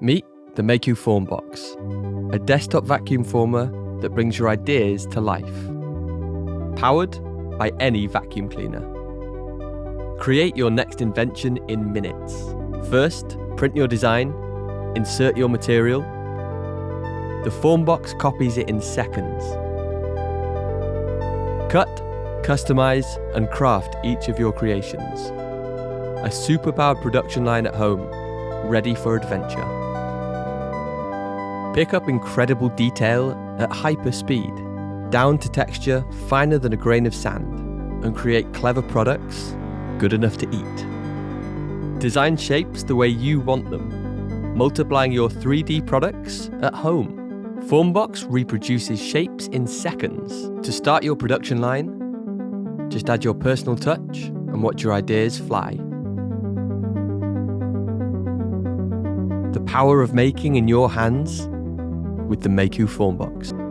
Meet the Mayku FormBox, a desktop vacuum former that brings your ideas to life. Powered by any vacuum cleaner. Create your next invention in minutes. First, print your design, insert your material. The FormBox copies it in seconds. Cut, customize, and craft each of your creations. A superpowered production line at home, ready for adventure. Pick up incredible detail at hyper speed, down to texture finer than a grain of sand, and create clever products good enough to eat. Design shapes the way you want them, multiplying your 3D products at home. FormBox reproduces shapes in seconds. To start your production line, just add your personal touch and watch your ideas fly. The power of making in your hands with the Mayku FormBox.